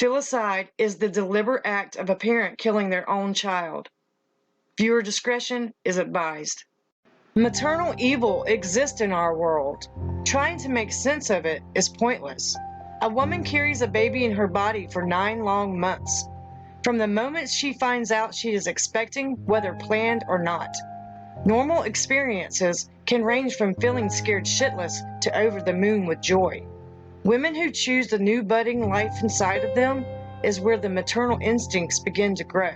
Filicide is the deliberate act of a parent killing their own child. Viewer discretion is advised. Maternal evil exists in our world. Trying to make sense of it is pointless. A woman carries a baby in her body for 9 long months, from the moment she finds out she is expecting, whether planned or not. Normal experiences can range from feeling scared shitless to over the moon with joy. Women who choose the new budding life inside of them is where the maternal instincts begin to grow.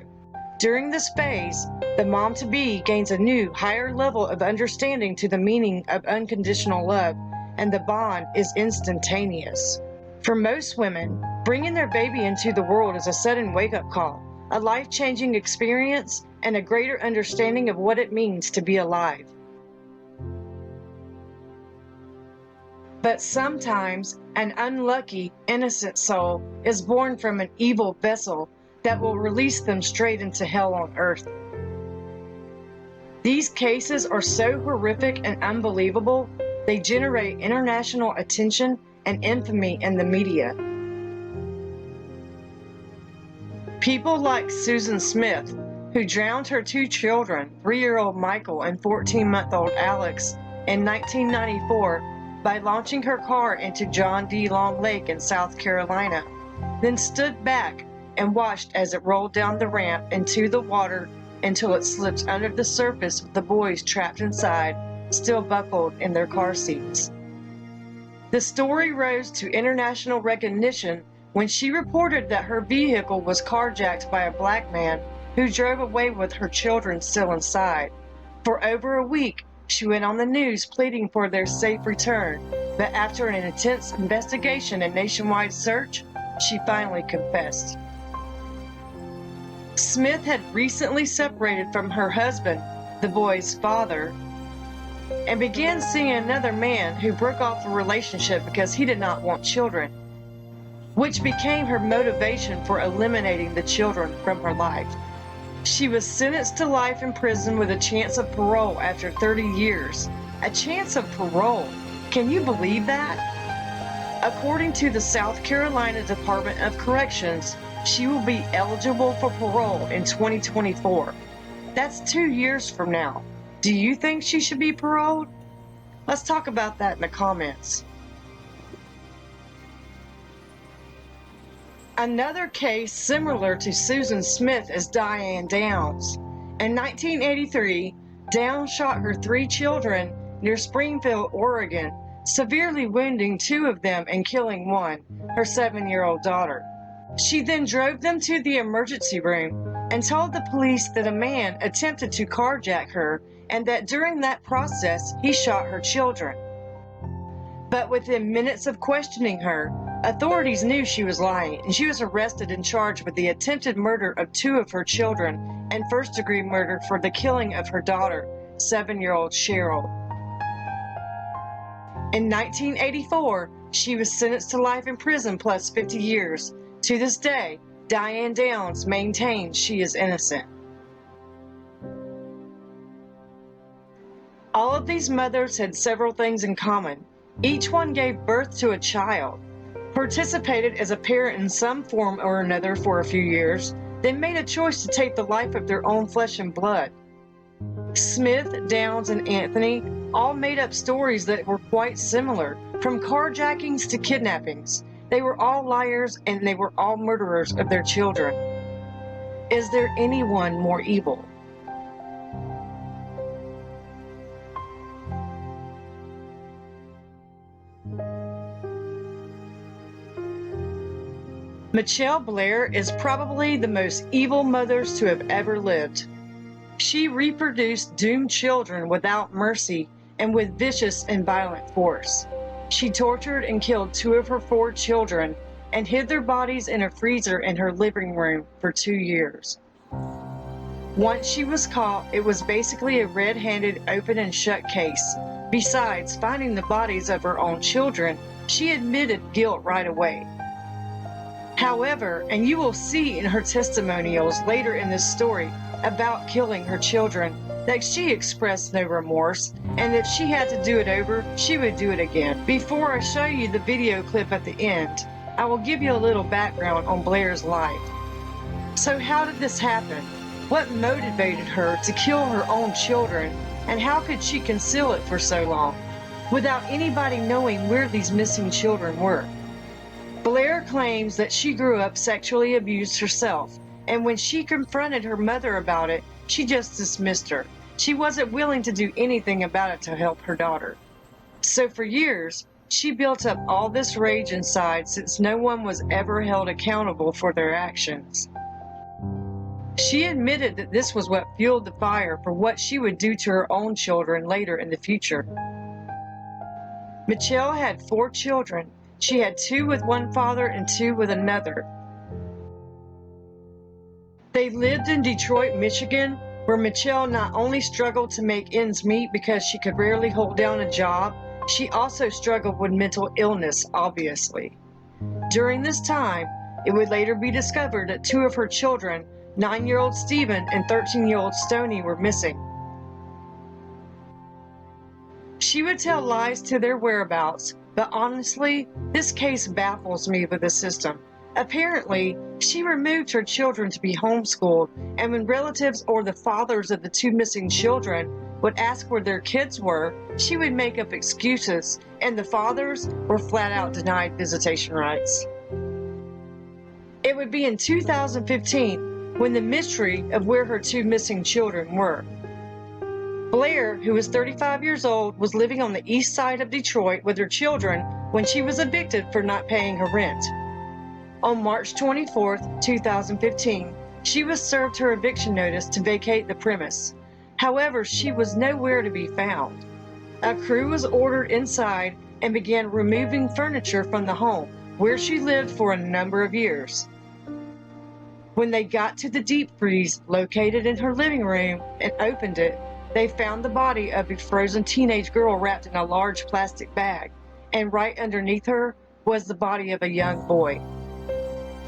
During this phase, the mom-to-be gains a new, higher level of understanding to the meaning of unconditional love, and the bond is instantaneous. For most women, bringing their baby into the world is a sudden wake-up call, a life-changing experience, and a greater understanding of what it means to be alive. But sometimes, an unlucky, innocent soul is born from an evil vessel that will release them straight into hell on earth. These cases are so horrific and unbelievable, they generate international attention and infamy in the media. People like Susan Smith, who drowned her 2 children, 3-year-old Michael and 14-month-old Alex, in 1994 by launching her car into John D. Long Lake in South Carolina, then stood back and watched as it rolled down the ramp into the water until it slipped under the surface with the boys trapped inside, still buckled in their car seats. The story rose to international recognition when she reported that her vehicle was carjacked by a black man who drove away with her children still inside. For over a week, she went on the news pleading for their safe return, but after an intense investigation and nationwide search, she finally confessed. Smith had recently separated from her husband, the boy's father, and began seeing another man who broke off the relationship because he did not want children, which became her motivation for eliminating the children from her life. She was sentenced to life in prison with a chance of parole after 30 years. A chance of parole? Can you believe that? According to the South Carolina Department of Corrections, she will be eligible for parole in 2024. That's 2 years from now. Do you think she should be paroled? Let's talk about that in the comments. Another case similar to Susan Smith is Diane Downs. In 1983, Downs shot her 3 children near Springfield, Oregon, severely wounding 2 of them and killing 1, her 7-year-old daughter. She then drove them to the emergency room and told the police that a man attempted to carjack her and that during that process he shot her children. But within minutes of questioning her, authorities knew she was lying, and she was arrested and charged with the attempted murder of 2 of her children and first-degree murder for the killing of her daughter, 7-year-old Cheryl. In 1984, she was sentenced to life in prison plus 50 years. To this day, Diane Downs maintains she is innocent. All of these mothers had several things in common. Each one gave birth to a child, participated as a parent in some form or another for a few years, then made a choice to take the life of their own flesh and blood. Smith, Downs, and Anthony all made up stories that were quite similar, from carjackings to kidnappings. They were all liars and they were all murderers of their children. Is there anyone more evil? Mitchelle Blair is probably the most evil mother to have ever lived. She reproduced doomed children without mercy and with vicious and violent force. She tortured and killed 2 of her 4 children and hid their bodies in a freezer in her living room for 2 years. Once she was caught, it was basically a red-handed open and shut case. Besides finding the bodies of her own children, she admitted guilt right away. However, and you will see in her testimonials later in this story about killing her children, that she expressed no remorse, and if she had to do it over, she would do it again. Before I show you the video clip at the end, I will give you a little background on Blair's life. So how did this happen? What motivated her to kill her own children, and how could she conceal it for so long, without anybody knowing where these missing children were? Blair claims that she grew up sexually abused herself, and when she confronted her mother about it, she just dismissed her. She wasn't willing to do anything about it to help her daughter. So for years, she built up all this rage inside since no one was ever held accountable for their actions. She admitted that this was what fueled the fire for what she would do to her own children later in the future. Mitchelle had 4 children. She had 2 with one father and 2 with another. They lived in Detroit, Michigan, where Mitchelle not only struggled to make ends meet because she could rarely hold down a job, she also struggled with mental illness, obviously. During this time, it would later be discovered that 2 of her children, 9-year-old Stephen and 13-year-old Stoney, were missing. She would tell lies to their whereabouts, but honestly, this case baffles me with the system. Apparently, she removed her children to be homeschooled, and when relatives or the fathers of the 2 missing children would ask where their kids were, she would make up excuses, and the fathers were flat out denied visitation rights. It would be in 2015 when the mystery of where her 2 missing children were. Blair, who was 35 years old, was living on the east side of Detroit with her children when she was evicted for not paying her rent. On March 24, 2015, she was served her eviction notice to vacate the premise. However, she was nowhere to be found. A crew was ordered inside and began removing furniture from the home, where she lived for a number of years. When they got to the deep freeze located in her living room and opened it, they found the body of a frozen teenage girl wrapped in a large plastic bag, and right underneath her was the body of a young boy.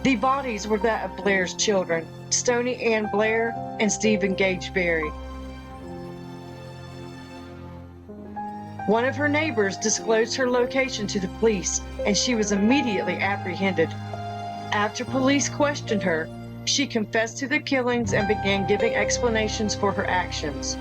The bodies were that of Blair's children, Stoney Ann Blair and Stephen Gage Berry. One of her neighbors disclosed her location to the police, and she was immediately apprehended. After police questioned her, she confessed to the killings and began giving explanations for her actions.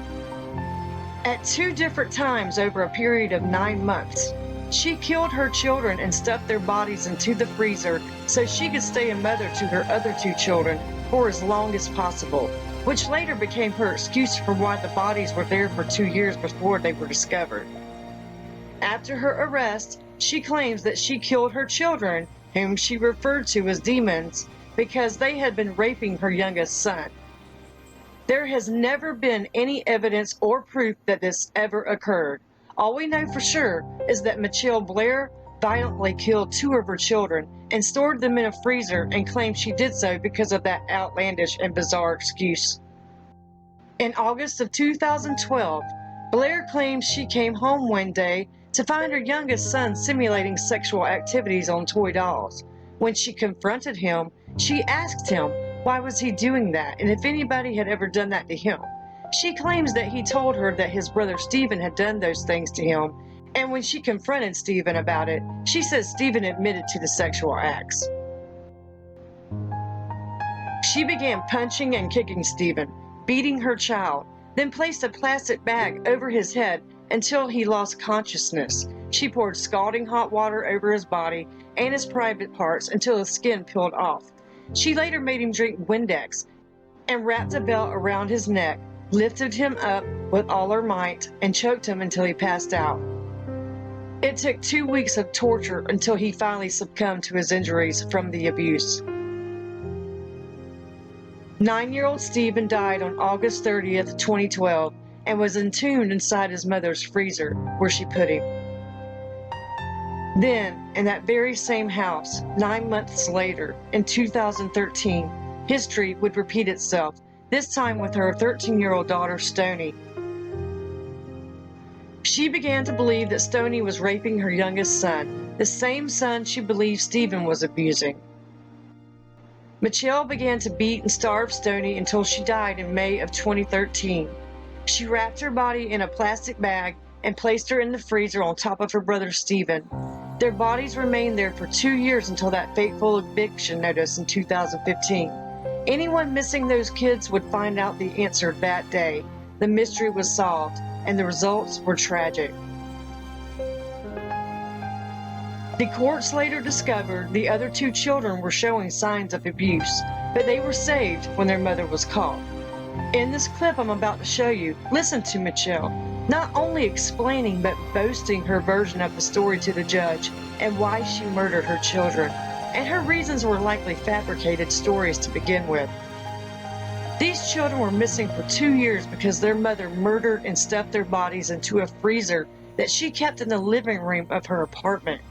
At 2 different times over a period of 9 months, she killed her children and stuffed their bodies into the freezer so she could stay a mother to her other 2 children for as long as possible, which later became her excuse for why the bodies were there for 2 years before they were discovered. After her arrest, she claims that she killed her children, whom she referred to as demons, because they had been raping her youngest son. There has never been any evidence or proof that this ever occurred. All we know for sure is that Mitchelle Blair violently killed 2 of her children and stored them in a freezer and claimed she did so because of that outlandish and bizarre excuse. In August of 2012, Blair claims she came home one day to find her youngest son simulating sexual activities on toy dolls. When she confronted him, she asked him why was he doing that and if anybody had ever done that to him. She claims that he told her that his brother Stephen had done those things to him, and when she confronted Stephen about it, she says Stephen admitted to the sexual acts. She began punching and kicking Stephen, beating her child, then placed a plastic bag over his head until he lost consciousness. She poured scalding hot water over his body and his private parts until his skin peeled off. She later made him drink Windex and wrapped a belt around his neck, lifted him up with all her might, and choked him until he passed out. It took 2 weeks of torture until he finally succumbed to his injuries from the abuse. 9-year-old Stephen died on August 30th, 2012, and was entombed inside his mother's freezer, where she put him. Then, in that very same house, 9 months later, in 2013, history would repeat itself, this time with her 13-year-old daughter, Stoney. She began to believe that Stoney was raping her youngest son, the same son she believed Stephen was abusing. Mitchelle began to beat and starve Stoney until she died in May of 2013. She wrapped her body in a plastic bag and placed her in the freezer on top of her brother Stephen. Their bodies remained there for 2 years until that fateful eviction notice in 2015. Anyone missing those kids would find out the answer that day. The mystery was solved, and the results were tragic. The courts later discovered the other 2 children were showing signs of abuse, but they were saved when their mother was caught. In this clip I'm about to show you, listen to Mitchelle, not only explaining but boasting her version of the story to the judge and why she murdered her children, and her reasons were likely fabricated stories to begin with. These children were missing for 2 years because their mother murdered and stuffed their bodies into a freezer that she kept in the living room of her apartment.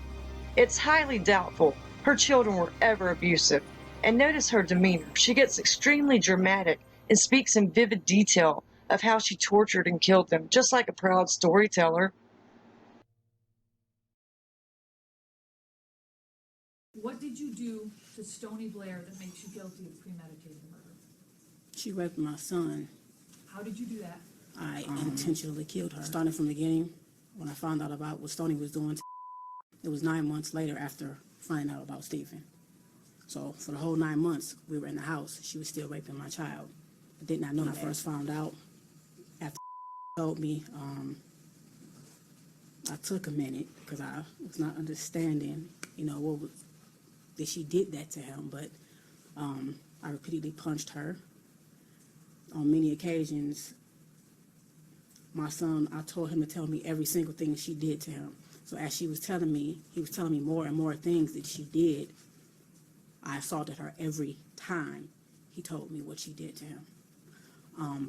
It's highly doubtful her children were ever abusive. And notice her demeanor. She gets extremely dramatic and speaks in vivid detail of how she tortured and killed them, just like a proud storyteller. What did you do to Stony Blair that makes you guilty of premeditated murder? She raped my son. How did you do that? I intentionally killed her. Starting from the beginning, when I found out about what Stony was doing, it was 9 months later after finding out about Stephen. So for the whole 9 months we were in the house, she was still raping my child. I did not know that. When I first found out, after told me, I took a minute because I was not understanding, what was, that she did that to him. But I repeatedly punched her. On many occasions, my son, I told him to tell me every single thing she did to him. So as she was telling me, he was telling me more and more things that she did. I assaulted her every time he told me what she did to him.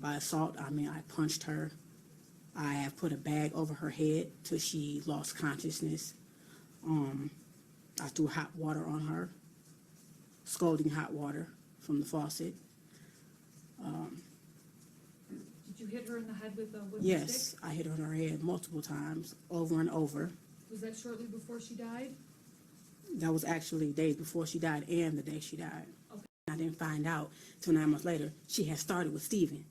By assault, I mean I punched her. I have put a bag over her head till she lost consciousness. I threw hot water on her, scalding hot water from the faucet. Did you hit her in the head with a wooden stick? Yes, I hit her in her head multiple times, over and over. Was that shortly before she died? That was actually days before she died and the day she died. Okay. I didn't find out till 9 months later. She had started with Stephen.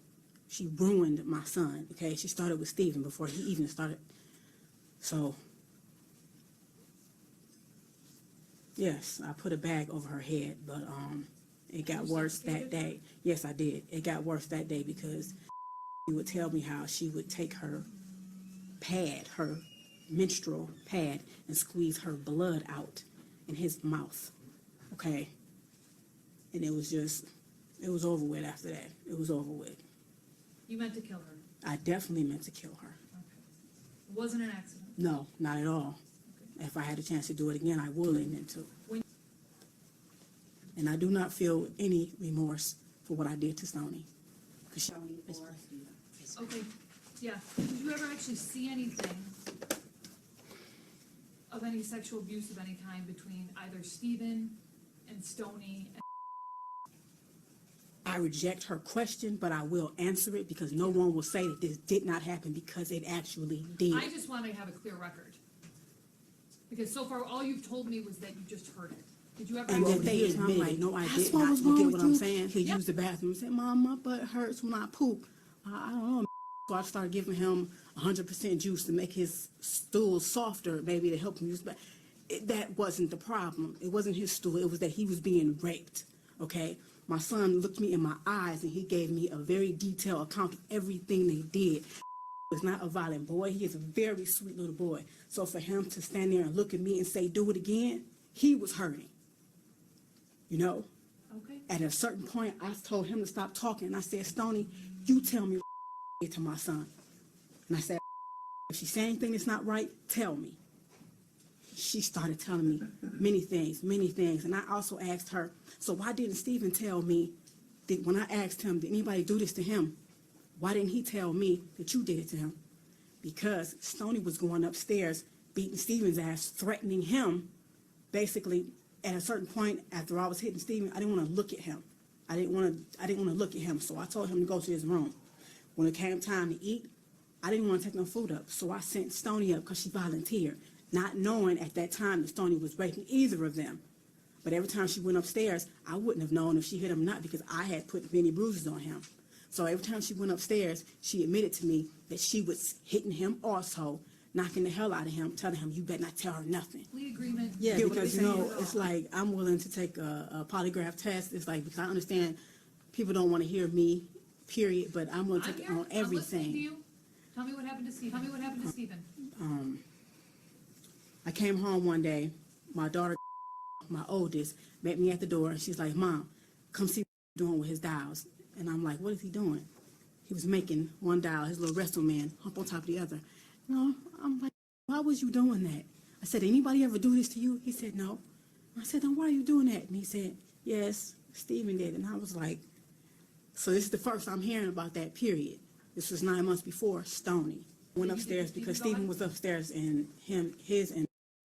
She ruined my son, okay? She started with Stephen before he even started. So, yes, I put a bag over her head, but it got worse that day. Yes, I did. It got worse that day because she would tell me how she would take her pad, her menstrual pad, and squeeze her blood out in his mouth, okay? And it was over with after that. It was over with. You meant to kill her? I definitely meant to kill her. Okay. It wasn't an accident? No, not at all. Okay. If I had a chance to do it again, I would have meant to. And I do not feel any remorse for what I did to Stony. Okay, yeah. Did you ever actually see anything of any sexual abuse of any kind between either Stephen and Stony? I reject her question, but I will answer it because no one will say that this did not happen because it actually did. I just want to have a clear record. Because so far, all you've told me was that you just heard it. Did you ever? And that they admitted, no, I did not. You get what I'm saying? He used the bathroom and said, "Mom, my butt hurts when I poop." I don't know. So I started giving him 100% juice to make his stool softer, maybe to help him use bath. That wasn't the problem. It wasn't his stool. It was that he was being raped, okay? My son looked me in my eyes and he gave me a very detailed account of everything they did. He was not a violent boy. He is a very sweet little boy. So for him to stand there and look at me and say, "Do it again," he was hurting. You know? Okay. At a certain point, I told him to stop talking. And I said, "Stony, you tell me what did to my son." And I said, "If she said anything that's not right, tell me." She started telling me many things. And I also asked her, "So why didn't Stephen tell me that when I asked him, did anybody do this to him? Why didn't he tell me that you did it to him?" Because Stony was going upstairs, beating Stephen's ass, threatening him. Basically, at a certain point, after I was hitting Stephen, I didn't want to look at him. I didn't want to look at him. So I told him to go to his room. When it came time to eat, I didn't want to take no food up. So I sent Stony up because she volunteered, not knowing at that time that Stony was raping either of them. But every time she went upstairs, I wouldn't have known if she hit him or not because I had put many bruises on him. So every time she went upstairs, she admitted to me that she was hitting him also, knocking the hell out of him, telling him, you better not tell her nothing. Plea agreement. Yeah, Get what because, they you say know, is it's all. like I'm willing to take a polygraph test. It's like, because I understand people don't want to hear me, period, but I'm going to I'm take it here. on I'm listening to everything. you. Tell me what happened to Steve. Tell me what happened to Stephen. I came home one day, my daughter, my oldest, met me at the door, and she's like, Mom, come see what he's doing with his dials. And I'm like, what is he doing? He was making one dial, his little wrestle man, hump on top of the other. You know, I'm like, why was you doing that? I said, anybody ever do this to you? He said, no. I said, then why are you doing that? And he said, yes, Stephen did. And I was like, so this is the first I'm hearing about that, period. This was 9 months before Stoney. Went upstairs because Stephen was upstairs in his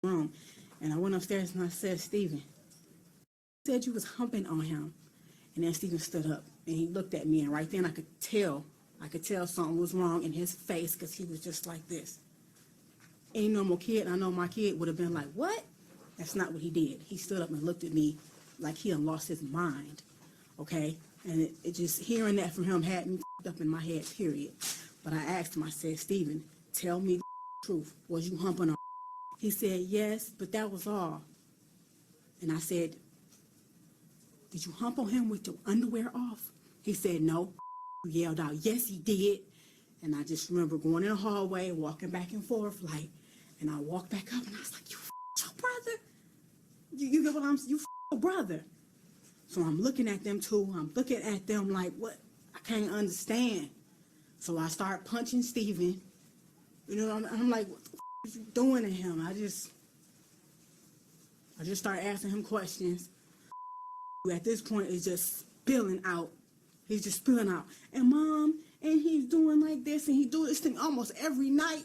room. And I went upstairs and I said, Stephen, you said you was humping on him. And then Stephen stood up and he looked at me, and right then I could tell something was wrong in his face, because he was just like this. Any normal kid, I know my kid would have been like, what? That's not what he did. He stood up and looked at me like he had lost his mind, okay? And it just, hearing that from him had me up in my head, period. But I asked him, I said, Stephen, tell me the truth. Was you humping on? He said, yes, but that was all. And I said, did you hump on him with your underwear off? He said, no. He yelled out, yes, he did. And I just remember going in the hallway, walking back and forth, like, and I walked back up and I was like, you your brother? You get what you your brother. So I'm looking at them too. I'm looking at them like, what? I can't understand. So I start punching Stephen. You know, I'm like, what the is you doing to him? I just start asking him questions. At this point, it's just spilling out. He's just spilling out. And Mom, and he's doing like this, and he do this thing almost every night.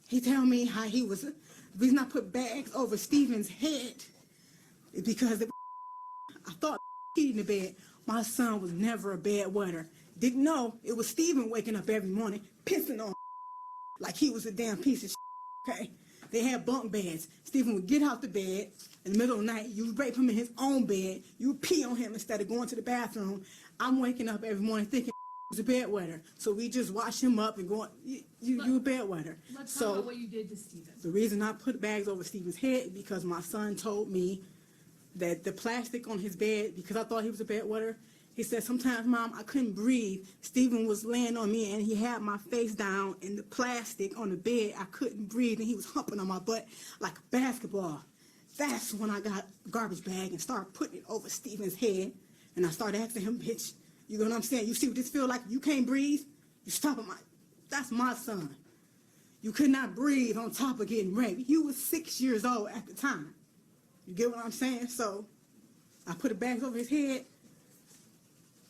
He tell me how he was, the reason I put bags over Stephen's head is because I thought he in the bed. My son was never a bedwetter. Didn't know it was Stephen waking up every morning, pissing on like he was a damn piece of shit, okay? They had bunk beds. Stephen would get out the bed in the middle of the night. You would rape him in his own bed. You would pee on him instead of going to the bathroom. I'm waking up every morning thinking he was a bedwetter. So we just wash him up and going, you a bedwetter. Let's talk about what you did to Stephen. The reason I put bags over Stephen's head is because my son told me that the plastic on his bed, because I thought he was a bedwetter, he said, sometimes, Mom, I couldn't breathe. Stephen was laying on me, and he had my face down in the plastic on the bed. I couldn't breathe, and he was humping on my butt like a basketball. That's when I got a garbage bag and started putting it over Stephen's head, and I started asking him, bitch, you know what I'm saying? You see what this feel like? You can't breathe? You stop at that's my son. You could not breathe on top of getting raped. You was 6 years old at the time. You get what I'm saying? So I put the bags over his head.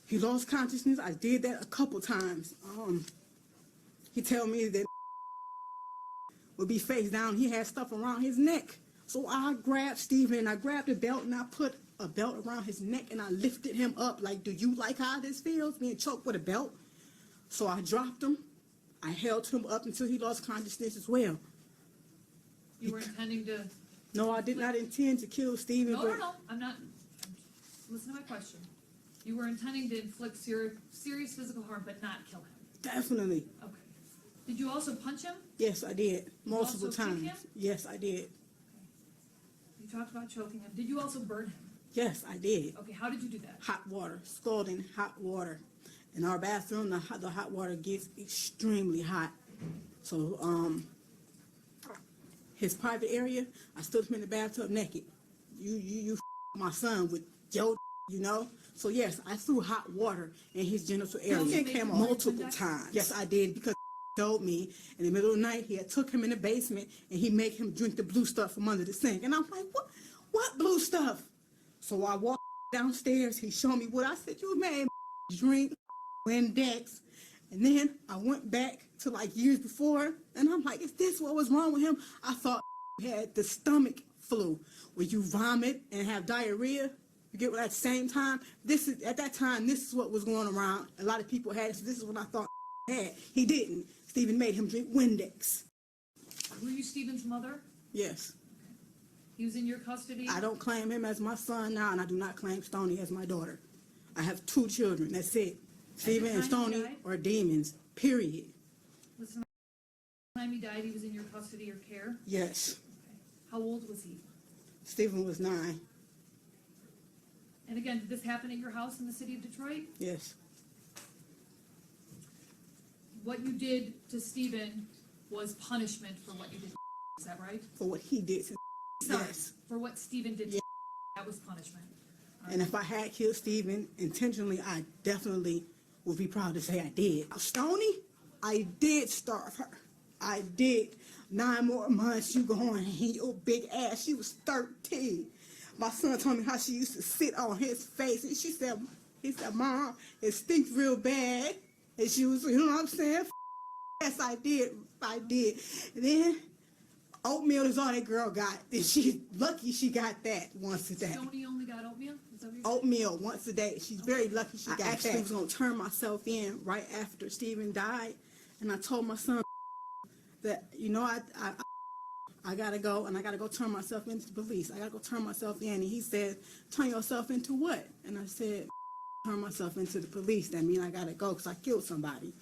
He lost consciousness. I did that a couple times. He tell me that would be face down. He had stuff around his neck. So I grabbed Stephen and I grabbed a belt and I put a belt around his neck and I lifted him up like, do you like how this feels, being choked with a belt? So I dropped him. I held him up until he lost consciousness as well. You were intending to... No, I did not intend to kill Stephen. No, I'm not... Listen to my question. You were intending to inflict serious physical harm, but not kill him. Definitely. Okay. Did you also punch him? Yes, I did. Multiple also kick times. him? Yes, I did. You talked about choking him. Did you also burn him? Yes, I did. Okay, how did you do that? Hot water, scalding hot water. In our bathroom, the hot water gets extremely hot. So, his private area, I stood him in the bathtub naked. You my son with your, you know? So yes, I threw hot water in his genital area. He came multiple times. Yes, I did, because told me in the middle of the night he had took him in the basement and he made him drink the blue stuff from under the sink. And I'm like, what blue stuff? So I walked downstairs. He showed me what I said. You made drink Windex. And then I went back to like years before, and I'm like, is this what was wrong with him? I thought he had the stomach flu, where you vomit and have diarrhea. You get what at the same time? At that time, this is what was going around. A lot of people had it, so this is what I thought he had. He didn't. Stephen made him drink Windex. Were you Stephen's mother? Yes. Okay. He was in your custody? I don't claim him as my son now, and I do not claim Stoney as my daughter. I have 2 children. That's it. Stephen and Stoney are demons, period. Listen Time he died, he was in your custody or care? Yes. Okay. How old was he? Stephen was 9. And again, did this happen at your house in the city of Detroit? Yes. What you did to Stephen was punishment for what you did. Is that right? For what he did to Sorry, yes. for what Stephen did. Yeah. That was punishment. And if I had killed Stephen intentionally, I definitely would be proud to say I did. Stony, I did starve her. I did. 9 more months, you going and your big ass. She was 13. My son told me how she used to sit on his face, and he said, Mom, it stinks real bad. And she was, you know what I'm saying? Yes, I did. And then oatmeal is all that girl got. And she's lucky she got that once a day. Stony only got oatmeal? Is that what you're saying? Oatmeal once a day. She's very lucky she got that. I actually was going to turn myself in right after Stephen died. And I told my son that, you know, I got to go, and I got to go turn myself into the police. I got to go turn myself in. And he said, turn yourself into what? And I said, turn myself into the police. That means I got to go because I killed somebody.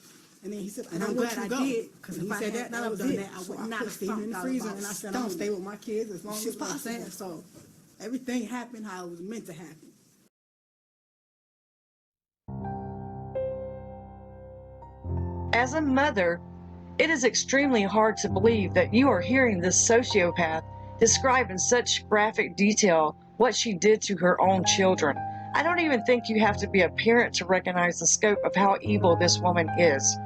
And then he said, and I'm glad I did, because if I said that, I would have done that. I would not have stayed in the freezer. And I said, I'm going to stay with my kids as long as possible. So everything happened how it was meant to happen. As a mother, it is extremely hard to believe that you are hearing this sociopath describe in such graphic detail what she did to her own children. I don't even think you have to be a parent to recognize the scope of how evil this woman is.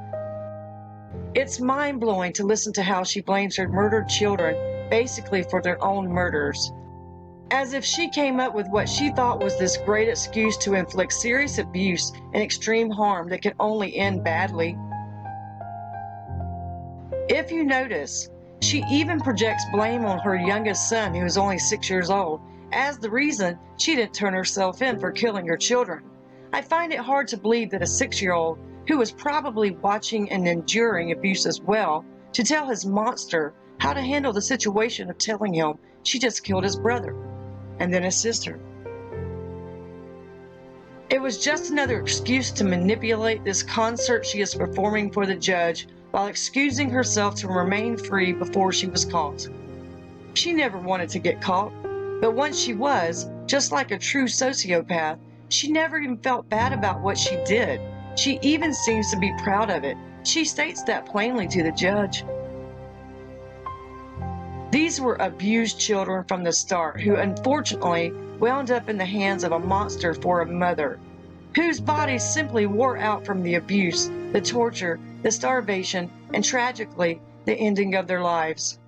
It's mind-blowing to listen to how she blames her murdered children basically for their own murders. As if she came up with what she thought was this great excuse to inflict serious abuse and extreme harm that could only end badly. If you notice, she even projects blame on her youngest son, who is only 6 years old, as the reason she didn't turn herself in for killing her children. I find it hard to believe that a 6-year-old, who was probably watching and enduring abuse as well, to tell his monster how to handle the situation of telling him she just killed his brother and then his sister. It was just another excuse to manipulate this concert she is performing for the judge while excusing herself to remain free before she was caught. She never wanted to get caught, but once she was, just like a true sociopath, she never even felt bad about what she did. She even seems to be proud of it. She states that plainly to the judge. These were abused children from the start who unfortunately wound up in the hands of a monster for a mother, whose bodies simply wore out from the abuse, the torture, the starvation, and tragically, the ending of their lives.